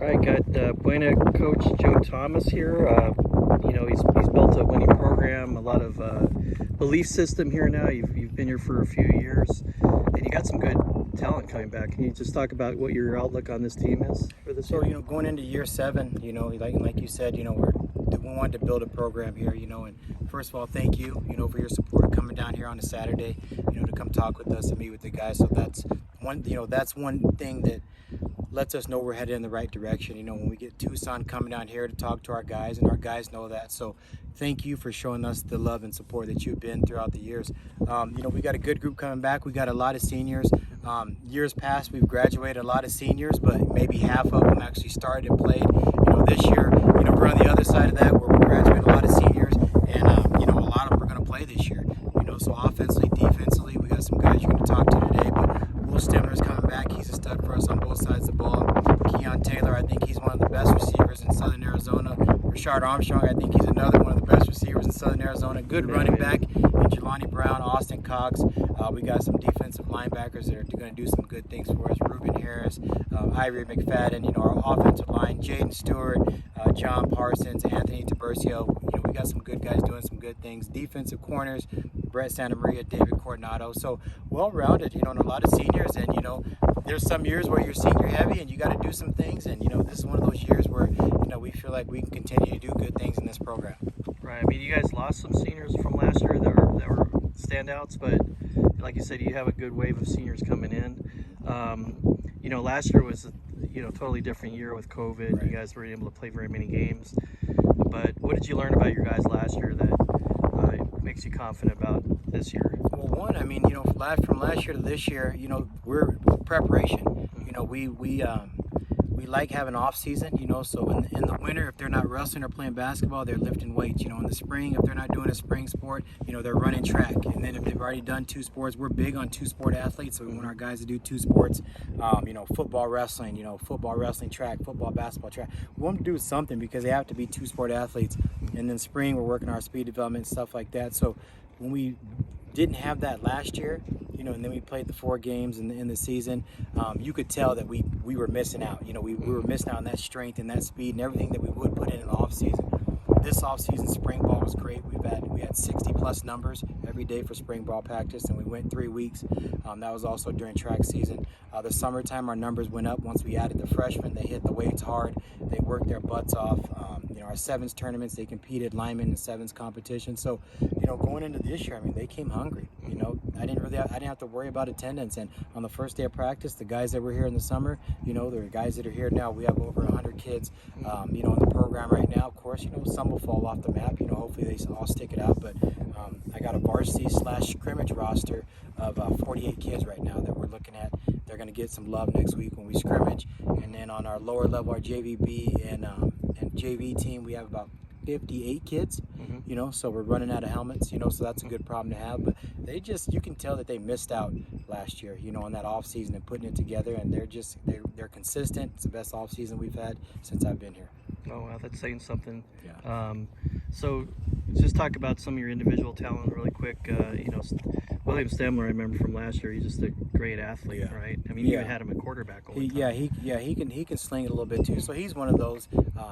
All right, got Buena coach Joe Thomas here. He's built a winning program, a lot of belief system here now. You've been here for a few years, and you got some good talent coming back. Can you just talk about what your outlook on this team is for this year? So, going into year 7, like you said, we wanted to build a program here, and first of all, thank you, for your support coming down here on a Saturday, to come talk with us and meet with the guys. So that's one thing that lets us know we're headed in the right direction. When we get Tucson coming down here to talk to our guys, and our guys know that. So thank you for showing us the love and support that you've been throughout the years. We got a good group coming back. We got a lot of seniors. Years past, we've graduated a lot of seniors, but maybe half of them actually started and played. This year, we're on the other side of that where we graduated a lot of seniors, and a lot of them are going to play this year. So offensively, defensively, we got some guys you're going to talk to today, but Will Stimler's coming back. He's a stud for us on both sides of the ball. Keon Taylor, I think he's one of the best receivers in Southern Arizona. Armstrong, I think he's another one of the best receivers in Southern Arizona. Good running back. And Jelani Brown, Austin Cox. We got some defensive linebackers that are going to do some good things for us. Ruben Harris, Ivory McFadden, our offensive line, Jaden Stewart, John Parsons, Anthony Tiburcio. We got some good guys doing some good things. Defensive corners, Brett Santa Maria, David Coronado. So well-rounded, and a lot of seniors. And, there's some years where you're senior heavy and you got to do some things. And, this is one of those years where, we feel like we can continue to do good things in this program. Right. I mean, you guys lost some seniors from last year that were standouts, but like you said, you have a good wave of seniors coming in. Last year was a totally different year with COVID. Right. You guys weren't able to play very many games. But what did you learn about your guys last year that makes you confident about this year? Well, from last year to this year, we're preparation. We like having off season, so in the winter, if they're not wrestling or playing basketball, they're lifting weights. In the spring, if they're not doing a spring sport, they're running track. And then if they've already done 2 sports, we're big on 2-sport athletes, so we want our guys to do 2 sports, football, wrestling, track, football, basketball, track. We want them to do something because they have to be 2-sport athletes. And then spring, we're working our speed development, stuff like that. So when we didn't have that last year, and then we played the 4 games in the season, you could tell that we were missing out. We were missing out on that strength and that speed and everything that we would put in the off season. This off season, spring ball was great. We had 60 plus numbers every day for spring ball practice, and we went 3 weeks. That was also during track season. The summertime, our numbers went up once we added the freshmen. They hit the weights hard. They worked their butts off. Our 7s tournaments, they competed linemen in 7s competition. So, going into this year, they came hungry. I didn't have to worry about attendance. And on the first day of practice, the guys that were here in the summer, there are guys that are here now. We have over 100 kids, in the program right now. Of course, some will fall off the map. Hopefully they all stick it out. But I got a varsity/scrimmage roster of 48 kids right now that we're looking at. They're going to get some love next week when we scrimmage. And then on our lower level, our JVB and JV team, we have about 58 kids, so we're running out of helmets, so that's a good problem to have. But you can tell that they missed out last year, on that off season and putting it together, and they're consistent. It's the best off season we've had since I've been here. Oh wow, that's saying something. Yeah. So just talk about some of your individual talent really quick. William Stemler, I remember from last year. He's just a great athlete, right? You even had him at quarterback all the time. He can sling it a little bit too. So he's one of those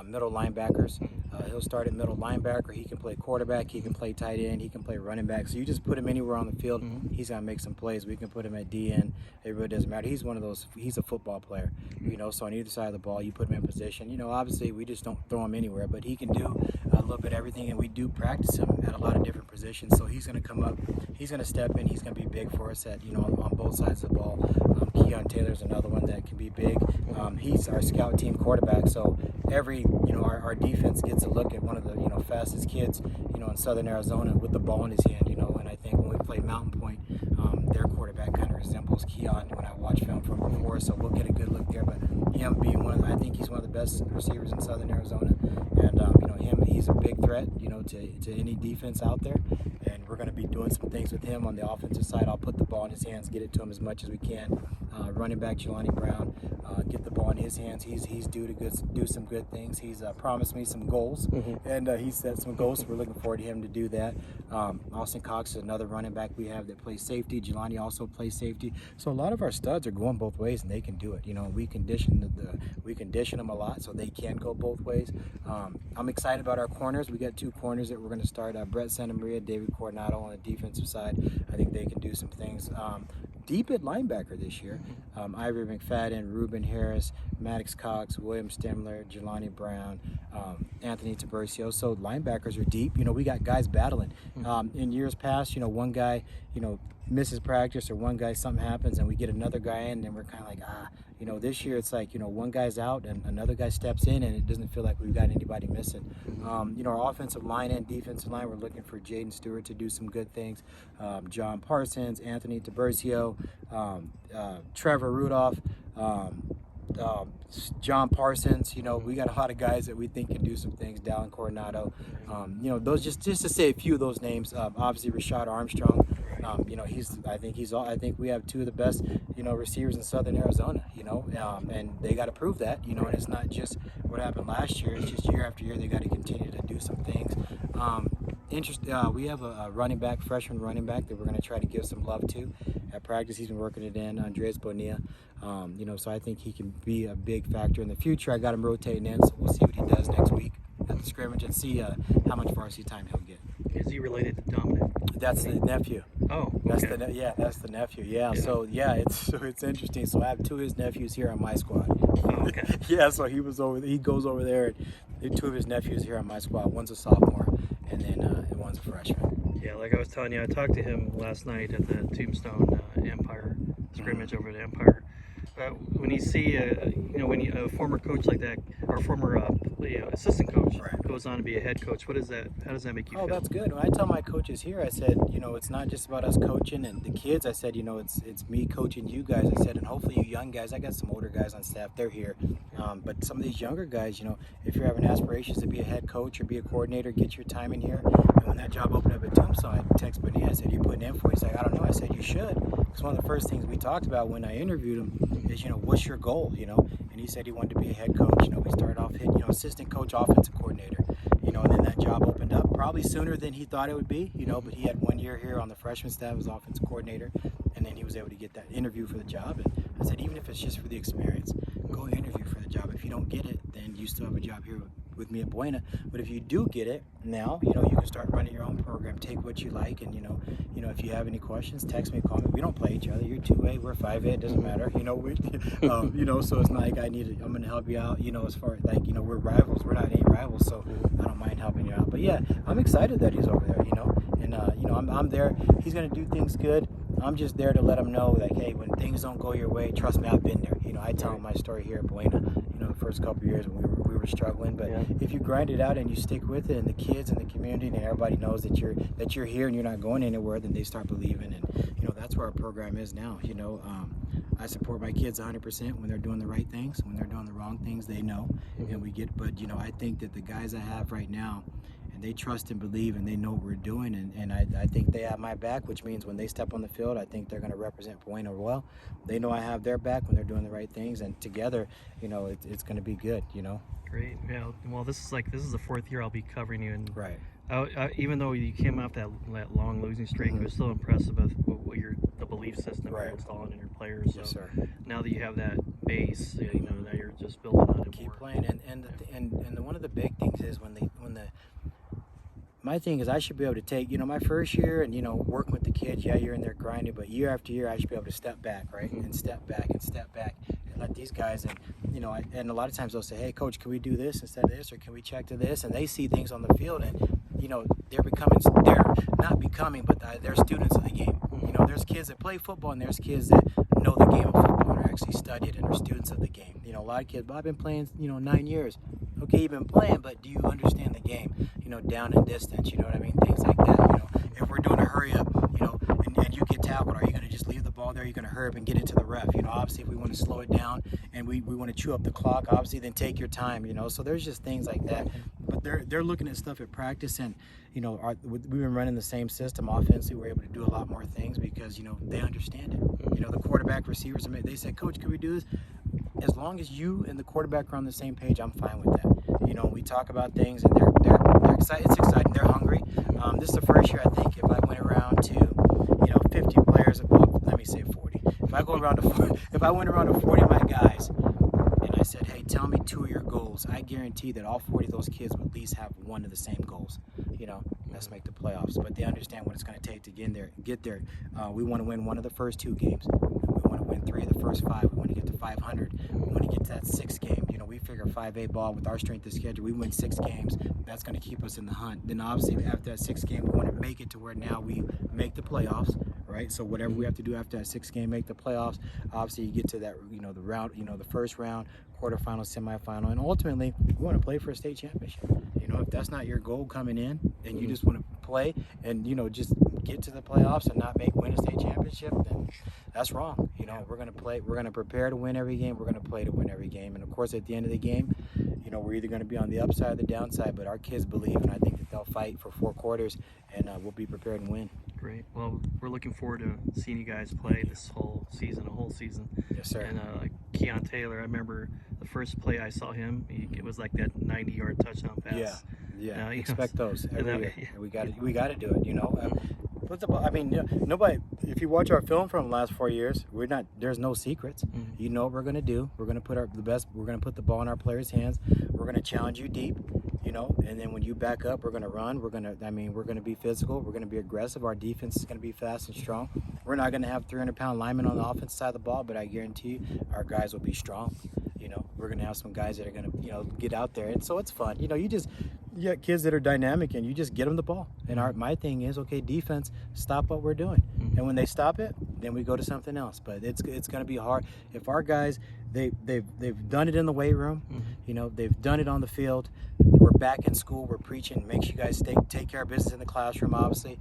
middle linebackers. He'll start at middle linebacker. He can play quarterback. He can play tight end. He can play running back. So you just put him anywhere on the field, he's gonna make some plays. We can put him at DN. It really doesn't matter. He's one of those. He's a football player. So on either side of the ball, you put him in position. Obviously we just don't throw him anywhere, but he can do a little bit of everything, and we do practice him at a lot of different positions. So he's gonna come up. He's gonna step in. He's gonna be big for us at on both sides of the ball. Keon Taylor's another one that can be big. He's our scout team quarterback. So every our defense gets a look at one of the fastest kids in Southern Arizona with the ball in his hand. And I think when we played Mountain Point, their quarterback kind of resembles Keon when I watch film from before. So we'll get a good look there. But him being I think he's one of the best receivers in Southern Arizona, and he's a big threat to any defense out there. And we're going to be doing some things with him on the offensive side. I'll put the ball in his hands, get it to him as much as we can. running back Jelani Brown, get the ball in his hands. He's due to do some good things. He's promised me some goals, and he set some goals, so we're looking forward to him to do that. Austin Cox is another running back we have that plays safety. Jelani also plays safety. So a lot of our studs are going both ways, and they can do it. We condition them a lot, so they can go both ways. I'm excited about our corners. We got 2 corners that we're going to start. Brett Santamaria, David Coronado on the defensive side. I think they can do some things. Deep at linebacker this year, Ivory McFadden, Ruben Harris, Maddox Cox, William Stemler, Jelani Brown, Anthony Tiburcio. So linebackers are deep. We got guys battling. In years past, one guy, misses practice, or one guy, something happens, and we get another guy in, and we're kind of like, this year it's like, one guy's out and another guy steps in, and it doesn't feel like we've got anybody missing. Our offensive line and defensive line, we're looking for Jaden Stewart to do some good things. John Parsons, Anthony Tiburcio, Trevor Rudolph, John Parsons. We got a lot of guys that we think can do some things. Dallin Coronado. Those just to say a few of those names. Obviously Rashad Armstrong. I think we have 2 of the best, receivers in Southern Arizona. And they got to prove that. And it's not just what happened last year. It's just year after year they got to continue to do some things. We have a freshman running back that we're going to try to give some love to. At practice, he's been working it in, Andres Buena. So I think he can be a big factor in the future. I got him rotating in, so we'll see what he does next week at the scrimmage and see how much varsity time he'll get. Is he related to Dominic? That's the nephew. Oh, okay. That's the nephew. Yeah. So it's interesting. So I have 2 of his nephews here on my squad. Oh, okay. So he goes over there, and 2 of his nephews here on my squad. One's a sophomore, and then one's a freshman. Yeah, like I was telling you, I talked to him last night at the Tombstone Empire scrimmage over at Empire. When you see a former coach like that, or former assistant coach, goes on to be a head coach, how does that make you feel? Oh, that's good. When I tell my coaches here, I said, it's not just about us coaching and the kids. I said, it's me coaching you guys. I said, and hopefully you young guys. I got some older guys on staff. They're here, but some of these younger guys, if you're having aspirations to be a head coach or be a coordinator, get your time in here. And when that job opened up at Tombstone, I texted Buena. I said, "You putting in for it?" He's like, "I don't know." I said, "You should." Because one of the first things we talked about when I interviewed him is, what's your goal, And he said he wanted to be a head coach. We started off hitting, assistant coach, offensive coordinator, and then that job opened up probably sooner than he thought it would be, but he had 1 year here on the freshman staff as offensive coordinator, and then he was able to get that interview for the job. And I said, even if it's just for the experience, go interview for the job. If you don't get it, then you still have a job here with me at Buena. But if you do get it now, you can start running your own program, take what you like, and if you have any questions, text me, call me. We don't play each other. You're 2A, we're 5A, it doesn't matter. So it's not like I'm going to help you out, as far as we're rivals. We're not any rivals, so I don't mind helping you out. But yeah, I'm excited that he's over there, and I'm there. He's going to do things good. I'm just there to let him know that, hey, when things don't go your way, trust me, I've been there. I tell him my story here at Buena, the first couple of years when we were struggling. But if you grind it out and you stick with it, and the kids and the community and everybody knows that you're here and you're not going anywhere, then they start believing. And that's where our program is now. I support my kids 100% when they're doing the right things. When they're doing the wrong things, they know, and we get. But I think that the guys I have right now, and they trust and believe, and they know what we're doing, and I think they have my back, which means when they step on the field, I think they're going to represent Buena well. They know I have their back when they're doing the right things, and together, it's going to be good. Great. Yeah. Well, this is the 4th year I'll be covering you, and right. Even though you came off that long losing streak, it was still impressive of what the belief system you're installing in your players. Yes, so sir. Now that you have that base, now you're just building on it. Keep playing, and one of the big things is my thing is I should be able to take, my first year and, working with the kids, you're in there grinding, but year after year I should be able to step back, right? And step back and let these guys, and, and a lot of times they'll say, "Hey, coach, can we do this instead of this, or can we check to this?" And they see things on the field, and, they're not becoming, but they're students of the game. There's kids that play football, and there's kids that know the game of football and are actually study it and are students of the game. A lot of kids, "I've been playing, 9 years." Okay, you've been playing, but do you understand the game? Down and distance, you know what I mean? Things like that, If we're doing a hurry up, and you get tackled, are you going to just leave the ball there? Are you going to hurry up and get it to the ref? Obviously, if we want to slow it down and we want to chew up the clock, obviously, then take your time, So there's just things like that but they're looking at stuff at practice, and we've been running the same system offensively. We're able to do a lot more things because they understand it. The quarterback, receivers, they said, "Coach, can we do this?" As long as you and the quarterback are on the same page, I'm fine with that. We talk about things, and they're excited. It's exciting. They're hungry. This is the first year, I think, if I went around to 50 players, let me say 40. If I went around to 40 of my guys, and I said, "Hey, tell me 2 of your goals," I guarantee that all 40 of those kids would at least have one of the same goals. Let's make the playoffs. But they understand what it's going to take to get there. We want to win one of the first 2 games. We want to win 3 of the first 5. We want to get to 500. We want to get to that 6th game. We figure 5A ball with our strength of schedule. We win 6 games. That's going to keep us in the hunt. Then obviously after that 6th game, we want to make it to where now we make the playoffs, right? So whatever we have to do after that 6th game, make the playoffs. Obviously you get to that, the round, the first round, quarterfinal, semifinal, and ultimately we want to play for a state championship. If that's not your goal coming in, and you just want to play and just get to the playoffs and not win a state championship, then that's wrong. We're going to play. We're going to prepare to win every game. We're going to play to win every game. And of course, at the end of the game, we're either going to be on the upside or the downside. But our kids believe, and I think that they'll fight for 4 quarters, and we'll be prepared and win. Great. Well, we're looking forward to seeing you guys play this whole season, Yes, sir. And Keon Taylor, I remember the first play I saw him, it was like that 90-yard touchdown pass. Yeah. Expect those every year. Yeah. We got to do it. Put the ball. I mean, nobody. If you watch our film from the last 4 years, we're not. There's no secrets. You know what we're gonna do. We're gonna put the best. We're gonna put the ball in our players' hands. We're gonna challenge you deep. And then when you back up, we're gonna run. We're gonna be physical. We're gonna be aggressive. Our defense is gonna be fast and strong. We're not gonna have 300-pound linemen on the offensive side of the ball, but I guarantee you, our guys will be strong. We're gonna have some guys that are gonna get out there, and so it's fun. You got kids that are dynamic, and you just get them the ball. And my thing is, okay, defense, stop what we're doing. And when they stop it, then we go to something else. But it's going to be hard. If our guys, they've done it in the weight room, they've done it on the field. We're back in school. We're preaching. Make sure you guys take care of business in the classroom. Obviously,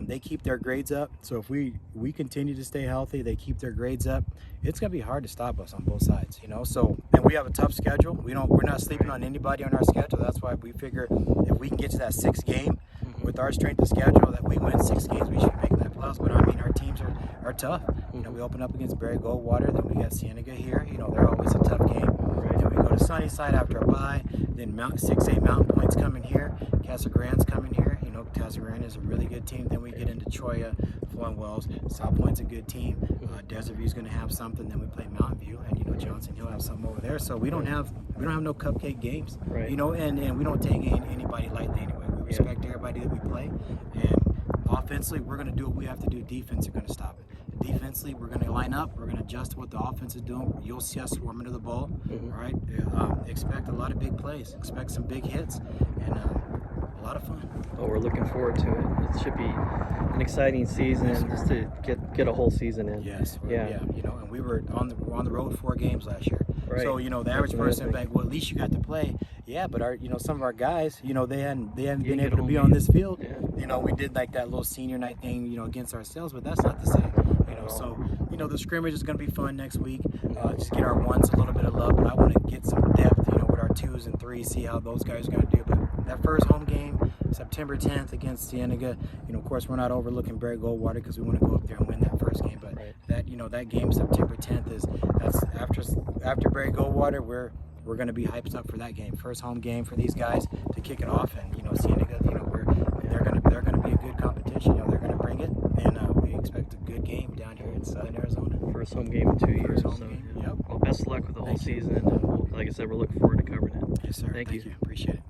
they keep their grades up. So if we continue to stay healthy, they keep their grades up. It's going to be hard to stop us on both sides. So, and we have a tough schedule. We're not sleeping on anybody on our schedule. That's why we figure if we can get to that 6th game with our strength of schedule, that we win 6 games, we should make that playoffs. But our teams are tough. We open up against Barry Goldwater, then we got Cienega here. They're always a tough game. Then we go to Sunnyside after a bye. Then 6A Mountain Point's coming here. Casa Grande's coming here. Casa Grande is a really good team. Then we get into Troya, Florent Wells. South Point's a good team. Desert View's going to have something. Then we play Mountain View, and Johnson Hill have something over there. So we don't have no cupcake games. Right. And we don't take anybody lightly anyway. We respect everybody that we play. And offensively, we're going to do what we have to do. Defense are going to stop it. Defensively, we're going to line up. We're going to adjust to what the offense is doing. You'll see us swarming to the ball. All right. Expect a lot of big plays. Expect some big hits, and a lot of fun. Well, we're looking forward to it. It should be an exciting season, just to get a whole season in. Yes. Yeah. And we were on the road 4 games last year. Right. So the average person like, well, at least you got to play. Yeah, but our some of our guys, they hadn't been able to be on this field. Yeah. We did like that little senior night thing, against ourselves, but that's not the same. So the scrimmage is going to be fun next week. Just get our ones a little bit of love, but I want to get some depth, with our 2s and 3s, see how those guys are going to do. But that first home game, September 10th against Cienega, of course we're not overlooking Barry Goldwater because we want to go up there and win that first game. But that game September 10th that's after Barry Goldwater. We're going to be hyped up for that game, first home game for these guys to kick it off. And Cienega, they're going to be a good competition. They're going to bring it, and we expect a good game down here in Southern Arizona. First home game in 2 years. First home game. Yep. Well, best of luck with the whole season. And like I said, we're looking forward to covering it. Yes, sir. Thank you. Appreciate it.